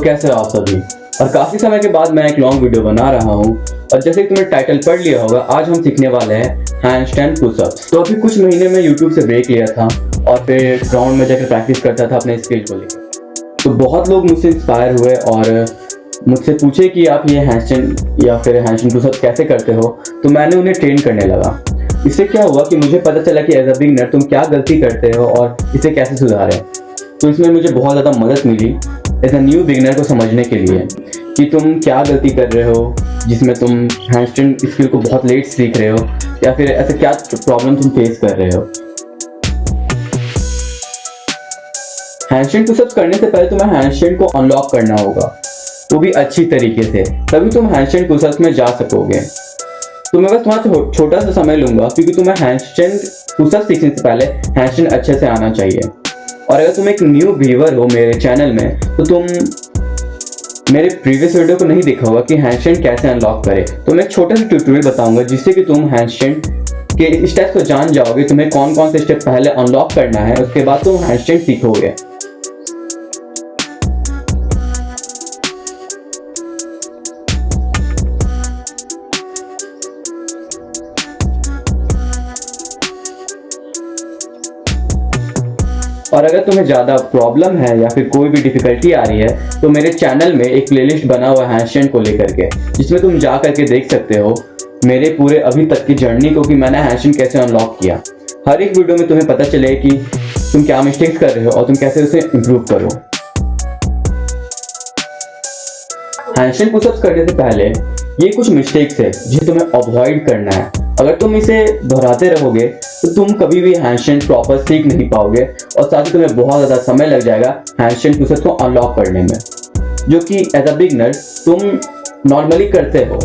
कैसे हो आप सभी। और काफ़ी समय के बाद मैं एक लॉन्ग वीडियो बना रहा हूँ और जैसे कि तुमने टाइटल पढ़ लिया होगा, आज हम सीखने वाले हैं हैंडस्टैंड पुशअप्स। तो अभी कुछ महीने में यूट्यूब से ब्रेक लिया था और फिर ग्राउंड में जाकर प्रैक्टिस करता था अपने स्किल को लेकर। तो बहुत लोग मुझसे इंस्पायर हुए और मुझसे पूछे कि आप ये हैंडस्टैंड या फिर हैंडस्टैंड पुशअप्स कैसे करते हो। तो मैंने उन्हें ट्रेन करने लगा। इससे क्या हुआ कि मुझे पता चला कि एज अ बिगिनर तुम क्या गलती करते हो और इसे कैसे सुधारें। तो इसमें मुझे बहुत ज़्यादा मदद मिली एज अ न्यू बिगिनर को समझने के लिए कि तुम क्या गलती कर रहे हो जिसमें तुम हैंडस्टैंड स्किल को बहुत लेट सीख रहे हो, या फिर ऐसे क्या प्रॉब्लम तुम फेस कर रहे हो। हैंडस्टैंड पुशअप्स करने से पहले तुम्हें हैंडस्टैंड को अनलॉक करना होगा, वो भी अच्छी तरीके से, तभी तुम हैंडस्टैंड पुशअप्स में जा सकोगे। तो मैं बस तुम्हारा छोटा सा समय लूंगा क्योंकि तुम्हें हैंडस्टैंड पुशअप्स सीखने से पहले हैंडस्टैंड अच्छे से आना चाहिए। और अगर तुम एक न्यू व्यूअर हो मेरे चैनल में तो तुम मेरे प्रीवियस वीडियो को नहीं देखा होगा कि हैंडस्टैंड कैसे अनलॉक करें। तो मैं एक छोटा सा ट्यूटोरियल बताऊंगा जिससे कि तुम हैंडस्टैंड के स्टेप्स को जान जाओगे, तुम्हें कौन कौन से स्टेप पहले अनलॉक करना है, उसके बाद तुम हैंडस्टैंड सीखोगे। और अगर तुम्हें ज़्यादा प्रॉब्लम है या फिर कोई भी डिफिकल्टी आ रही है तो मेरे चैनल में एक प्लेलिस्ट बना हुआ है हैंडस्टैंड को लेकर के, जिसमें तुम जा करके देख सकते हो मेरे पूरे अभी तक की जर्नी को कि मैंने हैंडस्टैंड कैसे अनलॉक किया। हर एक वीडियो में तुम्हें पता चले कि तुम क्या मिस्टेक्स कर रहे हो और तुम कैसे उसे इम्प्रूव करो। हैंडस्टैंड पुशअप्स करने से पहले ये कुछ मिस्टेक्स है जिन्हें तुम्हें अवॉइड करना है। अगर तुम इसे दोहराते रहोगे तो तुम कभी भी हैंडस्टैंड प्रॉपर सीख नहीं पाओगे और साथ ही तुम्हें बहुत ज़्यादा समय लग जाएगा हैंडस्टैंड पुशअप्स को अनलॉक करने में, जो कि एज अ बिगिनर तुम नॉर्मली करते हो।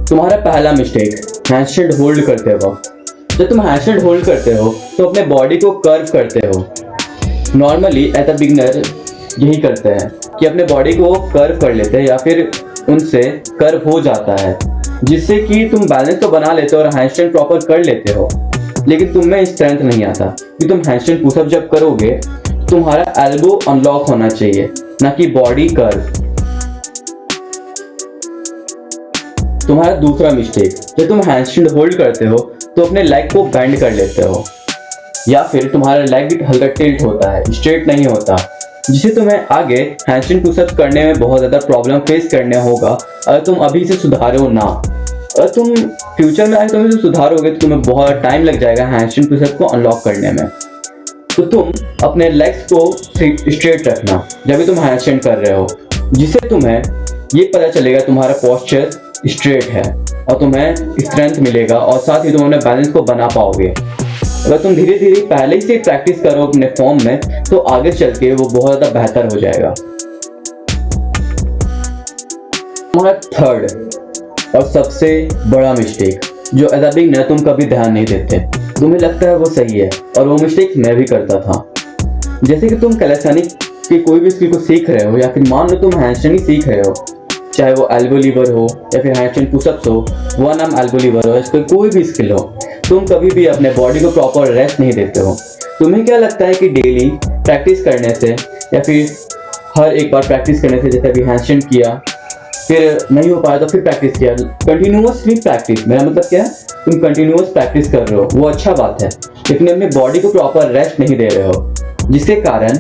तुम्हारा पहला मिस्टेक, हैंडस्टैंड होल्ड करते वक्त। जब तुम हैंडस्टैंड होल्ड करते हो तो अपने बॉडी को कर्व करते हो। नॉर्मली एज अ बिगिनर यही करते हैं कि अपने बॉडी को कर्व कर लेते हैं या फिर उनसे कर्व हो जाता है, जिससे कि तुम बैलेंस तो बना लेते हो और हैंडस्टैंड प्रॉपर कर लेते हो, लेकिन तुम में स्ट्रेंथ नहीं आता। कि तुम हैंडस्टैंड पुशअप जब करोगे तुम्हारा एल्बो अनलॉक होना चाहिए, ना कि बॉडी कर्व। तुम्हारा दूसरा मिस्टेक, जब तुम हैंडस्टैंड होल्ड करते हो तो अपने लेग को बेंड कर लेते हो, या फिर तुम्हारा लेग हल्का टिल्ट होता है, स्ट्रेट नहीं होता, जिसे तुम्हें आगे हैंडस्टैंड पुशअप्स करने में बहुत ज़्यादा प्रॉब्लम फेस करने होगा अगर तुम अभी से सुधारो ना। अगर तुम फ्यूचर में आगे तुम इसे सुधारोगे तो तुम्हें बहुत टाइम लग जाएगा हैंडस्टैंड पुशअप्स को अनलॉक करने में। तो तुम अपने लेग्स को स्ट्रेट रखना जब भी तुम हैंडस्टैंड कर रहे हो, जिससे तुम्हें ये पता चलेगा तुम्हारा पोस्चर स्ट्रेट है और तुम्हें स्ट्रेंथ मिलेगा और साथ ही तुम अपने बैलेंस को बना पाओगे। अगर तुम धीरे धीरे पहले से प्रैक्टिस करो अपने फॉर्म में तो आगे चल के वो बहुत ज़्यादा बेहतर हो जाएगा। तुम्हारा थर्ड और सबसे बड़ा मिस्टेक जो एज अ बिगिनर तुम कभी ध्यान नहीं देते, तुम्हें लगता है वो सही है और वो मिस्टेक मैं भी करता था। जैसे कि तुम कैलिस्थेनिक्स की कोई भी स्किल को सीख रहे हो या फिर मान लो तुम हैंडस्टैंड ही सीख रहे हो, चाहे वो एल्बो लीवर हो या फिर हैंडस्टैंड पुशअप्स हो, वन आर्म एल्बो लीवर हो, इसको कोई भी स्किल हो, तुम कभी भी अपने बॉडी को प्रॉपर रेस्ट नहीं देते हो। तुम्हें क्या लगता है कि डेली प्रैक्टिस करने से या फिर हर एक बार प्रैक्टिस करने से, जैसे अभी हैंडस्टैंड किया फिर नहीं हो पाया तो फिर प्रैक्टिस किया, कंटिन्यूअसली प्रैक्टिस, मेरा मतलब क्या है, तुम कंटिन्यूअस प्रैक्टिस कर रहे हो, वो अच्छा बात है, लेकिन अपने बॉडी को प्रॉपर रेस्ट नहीं दे रहे हो, जिसके कारण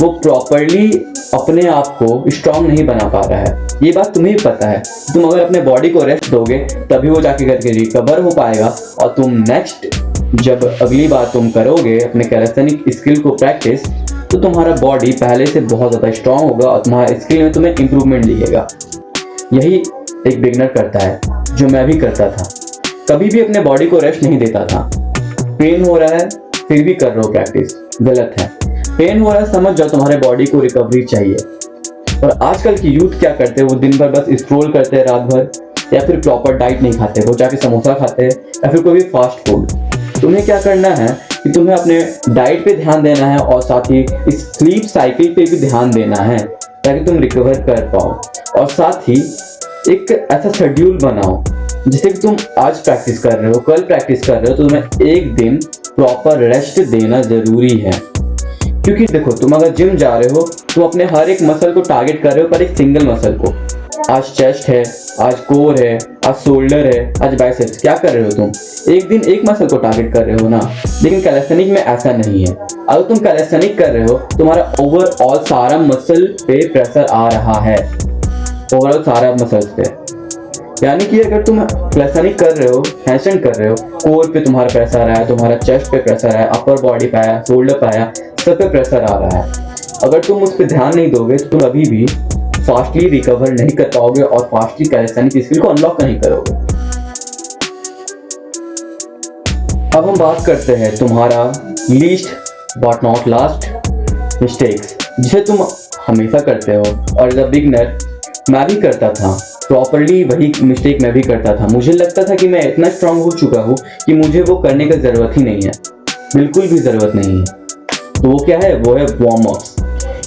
वो प्रॉपरली अपने आप को स्ट्रांग नहीं बना पा रहा है। ये बात तुम्हें भी पता है। तुम अगर अपने बॉडी को रेस्ट दोगे तभी वो जाके करके रिकवर हो पाएगा और तुम नेक्स्ट जब अगली बार तुम करोगे अपने कैलिस्थेनिक स्किल को प्रैक्टिस तो तुम्हारा बॉडी पहले से बहुत ज़्यादा स्ट्रांग होगा और तुम्हारा स्किल में तुम्हें इंप्रूवमेंट दिखेगा। यही एक बिगिनर करता है, जो मैं भी करता था। कभी भी अपने बॉडी को रेस्ट नहीं देता था। पेन हो रहा है फिर भी कर रहे हो प्रैक्टिस, गलत है। पेन हो रहा है समझ जाओ तुम्हारे बॉडी को रिकवरी चाहिए। और आजकल की यूथ क्या करते हैं, वो दिन भर बस स्क्रॉल करते हैं रात भर, या फिर प्रॉपर डाइट नहीं खाते, वो जाके समोसा खाते हैं या फिर कोई भी फास्ट फूड। तुम्हें क्या करना है कि तुम्हें अपने डाइट पे ध्यान देना है और साथ ही इस स्लीप साइकिल पे भी ध्यान देना है ताकि तुम रिकवर कर पाओ। और साथ ही एक ऐसा शेड्यूल बनाओ जिससे कि तुम आज प्रैक्टिस कर रहे हो, कल प्रैक्टिस कर रहे हो, तो तुम्हें एक दिन प्रॉपर रेस्ट देना ज़रूरी है। क्योंकि देखो, तुम अगर जिम जा रहे हो तो अपने हर एक मसल को टारगेट कर रहे हो, पर एक सिंगल मसल को। आज चेस्ट है, आज कोर है, आज शोल्डर है, आज बाइसेप्स। क्या कर रहे हो तुम? एक दिन एक मसल को टारगेट कर रहे हो ना। लेकिन कैलिस्थेनिक में ऐसा नहीं है। अगर तुम कैलिस्थेनिक कर रहे हो, तुम्हारा ओवरऑल सारा मसल पे प्रेशर आ रहा है, ओवरऑल सारा मसल्स पे। यानी कि अगर तुम कैलिस्थेनिक कर रहे हो, हैंडस्टैंड कर रहे हो, कोर पे तुम्हारा प्रेशर आया, तुम्हारा चेस्ट पे प्रेशर आया, अपर बॉडी पे आया, शोल्डर पे आया, सब पे प्रेशर आ रहा है। अगर तुम उस पर ध्यान नहीं दोगे तो तुम अभी भी फास्टली रिकवर नहीं कर पाओगे और फास्टली कैलिस्थेनिक स्किल को अनलॉक नहीं करोगे। अब हम बात करते हैं तुम्हारा least but not last mistakes, जिसे तुम हमेशा करते हो। और एज अ बिगनर मैं भी करता था, प्रॉपरली वही मिस्टेक मैं भी करता था। मुझे लगता था कि मैं इतना स्ट्रांग हो चुका हूँ कि मुझे वो करने की ज़रूरत ही नहीं है, बिल्कुल भी ज़रूरत नहीं है। तो वो क्या है? वो है वार्म अप।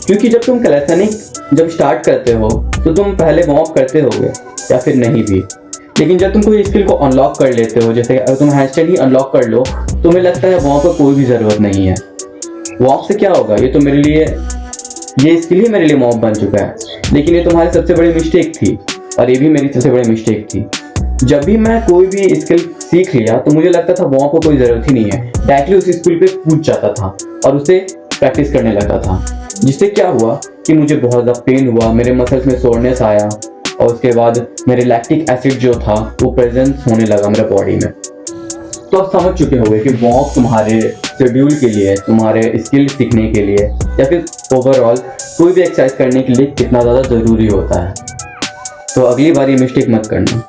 क्योंकि जब तुम कैलिस्थेनिक जब स्टार्ट करते हो तो तुम पहले वार्म अप करते होगे या फिर नहीं भी। लेकिन जब तुम कोई स्किल को अनलॉक कर लेते हो, जैसे अगर तुम हैंडस्टैंड ही अनलॉक कर लो, तो तुम्हें लगता है वार्म अप की कोई भी ज़रूरत नहीं है। वार्म अप से क्या होगा? ये तो मेरे लिए, ये स्किल ही मेरे लिए वार्म अप बन चुका है। लेकिन ये तुम्हारी सबसे बड़ी मिस्टेक थी, और ये भी मेरी सबसे बड़ी मिस्टेक थी। जब भी मैं कोई भी स्किल सीख लिया तो मुझे लगता था वार्म अप को कोई ज़रूरत ही नहीं है, डायरेक्टली उस स्किल पे कूद जाता था और उसे प्रैक्टिस करने लगा था। जिससे क्या हुआ कि मुझे बहुत ज़्यादा पेन हुआ, मेरे मसल्स में सोरनेस आया, और उसके बाद मेरे लैक्टिक एसिड जो था वो प्रेजेंस होने लगा मेरे बॉडी में। तो आप समझ चुके होंगे कि वार्म अप तुम्हारे शेड्यूल के लिए, तुम्हारे स्किल सीखने के लिए, या फिर ओवरऑल कोई भी एक्सरसाइज करने के लिए कितना ज़्यादा ज़रूरी होता है। तो अगली बार ये मिस्टेक मत करना।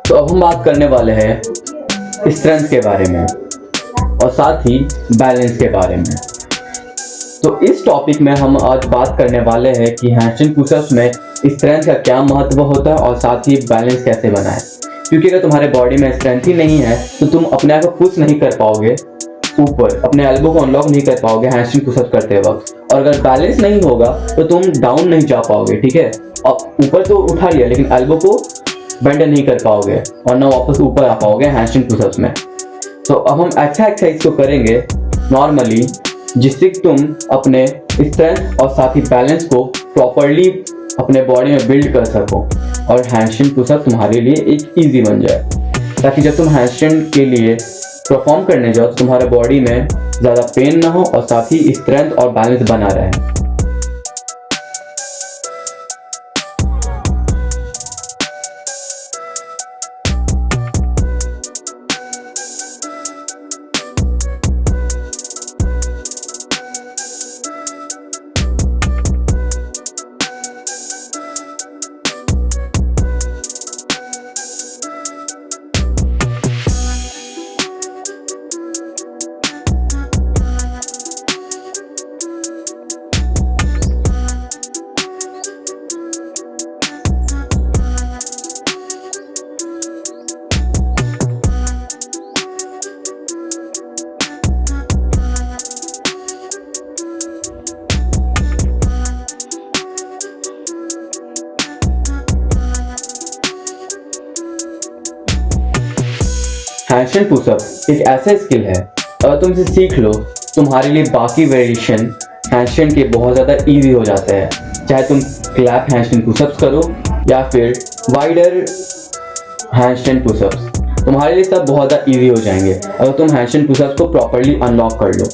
तो अब हम बात करने वाले हैं स्ट्रेंथ के बारे में और साथ ही बैलेंस के बारे में। तो इस टॉपिक में हम आज बात करने वाले हैं कि हैंडस्टैंड पुशअप्स में स्ट्रेंथ का क्या महत्व होता है और साथ ही बैलेंस कैसे बनाएं। क्योंकि अगर तुम्हारे बॉडी में स्ट्रेंथ ही नहीं है तो तुम अपने आप को पुश नहीं कर पाओगे ऊपर, अपने एल्बो को अनलॉक नहीं कर पाओगे हैंडस्टैंड पुशअप करते वक्त। और अगर बैलेंस नहीं होगा तो तुम डाउन नहीं जा पाओगे, ठीक है। और ऊपर तो उठा लिया लेकिन एल्बो को बेंड नहीं कर पाओगे और ना वापस ऊपर आ पाओगे हैंडस्टैंड पुशअप्स में। तो अब हम ऐसा एक्सरसाइज को करेंगे नॉर्मली, जिससे तुम अपने स्ट्रेंथ और साथ ही बैलेंस को प्रॉपरली अपने बॉडी में बिल्ड कर सको और हैंडस्टैंड पुशअप तुम्हारे लिए एक इजी बन जाए, ताकि जब तुम हैंडस्टैंड के लिए परफॉर्म करने जाओ तो तुम्हारे बॉडी में ज़्यादा पेन ना हो और साथ ही स्ट्रेंथ और बैलेंस बना रहे। हैंडस्टैंड पुशअप एक ऐसा स्किल है, अगर तुम इसे सीख लो तुम्हारे लिए बाकी वेरिएशन हैंडस्टैंड के बहुत ज़्यादा इजी हो जाते हैं। चाहे तुम क्लैप हैंडस्टैंड पुशअप्स करो या फिर वाइडर हैंडस्टैंड पुशअप्स, तुम्हारे लिए सब बहुत ज़्यादा इजी हो जाएंगे अगर तुम हैंडस्टैंड पुशअप्स को प्रॉपरली अनलॉक कर लो।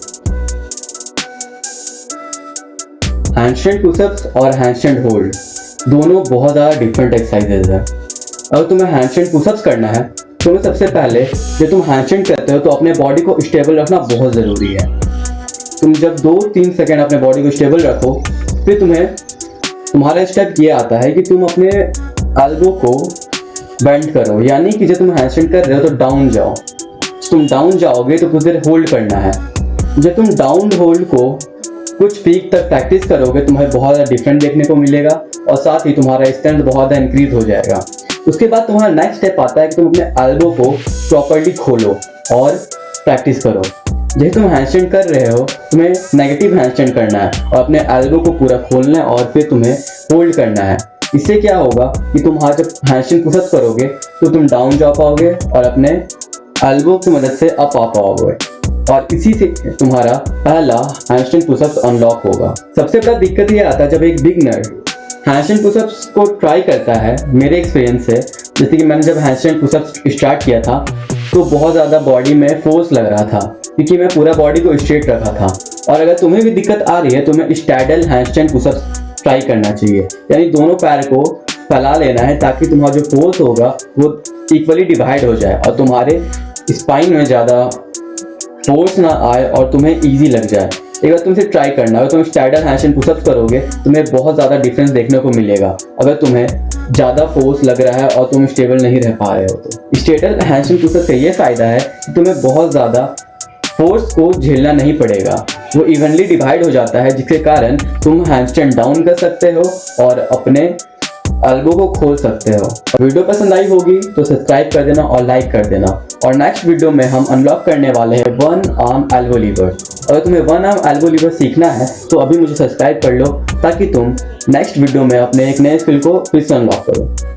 हैंडस्टैंड पुशअप्स और हैंडस्टैंड होल्ड दोनों बहुत ज़्यादा डिफरेंट एक्सरसाइजेज हैं। अगर तुम्हें हैंडस्टैंड पुशअप्स करना है तो तुम्हें सबसे पहले जब तुम हैंडस्टैंड करते हो तो अपने बॉडी को स्टेबल रखना बहुत ज़रूरी है। तुम जब 2-3 सेकेंड अपने बॉडी को स्टेबल रखो, फिर तुम्हारा स्टेप ये आता है कि तुम अपने एल्बो को बेंड करो। यानी कि जब तुम हैंडस्टैंड कर रहे हो तो डाउन जाओ। तुम डाउन जाओगे तो कुछ देर होल्ड करना है। जब तुम डाउन होल्ड को कुछ पीक तक प्रैक्टिस करोगे तुम्हें बहुत ज़्यादा डिफरेंट देखने को मिलेगा और साथ ही तुम्हारा स्ट्रेंथ बहुत ज़्यादा इंक्रीज हो जाएगा। उसके बाद तुम्हारा नेक्स्ट स्टेप आता है कि तुम अपने एल्बो को प्रॉपरली खोलो और प्रैक्टिस करो। जैसे तुम हैंडस्टैंड कर रहे हो तुम्हें नेगेटिव हैंडस्टैंड करना है और अपने एल्बो को पूरा खोलना है और फिर तुम्हें होल्ड करना है। इससे क्या होगा कि तुम जब हैंडस्टैंड पुशअप करोगे तो तुम डाउन जा पाओगे और अपने एल्बो की मदद से अप आ पाओगे। और इसी से तुम्हारा पहला हैंडस्टैंड पुशअप्स अनलॉक होगा। सबसे बड़ा दिक्कत ये आता है जब एक बिगनर हैंडस्टैंड पुशअप्स को ट्राई करता है। मेरे एक्सपीरियंस से, जैसे कि मैंने जब हैंडस्टैंड पुशअप्स स्टार्ट किया था तो बहुत ज़्यादा बॉडी में फोर्स लग रहा था क्योंकि मैं पूरा बॉडी को स्ट्रेट रखा था। और अगर तुम्हें भी दिक्कत आ रही है तो तुम्हें स्टैडल हैंडस्टैंड पुशअप्स ट्राई करना चाहिए, यानी दोनों पैर को फैला लेना है ताकि तुम्हारा जो फोर्स होगा वो इक्वली डिवाइड हो जाए और तुम्हारे स्पाइन में ज़्यादा फोर्स ना आए और तुम्हें इजी लग जाए। एक बार तुमसे ट्राई करना, अगर तुम स्टैडल हैंडस्टैंड पुशअप्स करोगे तुम्हें बहुत ज़्यादा डिफरेंस देखने को मिलेगा। अगर तुम्हें ज़्यादा फोर्स लग रहा है और तुम स्टेबल नहीं रह पा रहे हो तो स्टैडल हैंडस्टैंड पुशअप्स का ये फ़ायदा है कि तुम्हें बहुत ज़्यादा फोर्स को झेलना नहीं पड़ेगा, वो इवनली डिवाइड हो जाता है जिसके कारण तुम हैंडस्टैंड डाउन कर सकते हो और अपने एल्बो को खोल सकते हो। वीडियो पसंद आई होगी तो सब्सक्राइब कर देना और लाइक कर देना। और नेक्स्ट वीडियो में हम अनलॉक करने वाले हैं वन आर्म एल्बो लीवर। अगर तुम्हें वन आर्म एल्बो लीवर सीखना है तो अभी मुझे सब्सक्राइब कर लो ताकि तुम नेक्स्ट वीडियो में अपने एक नए स्किल को फिर से अनलॉक करो।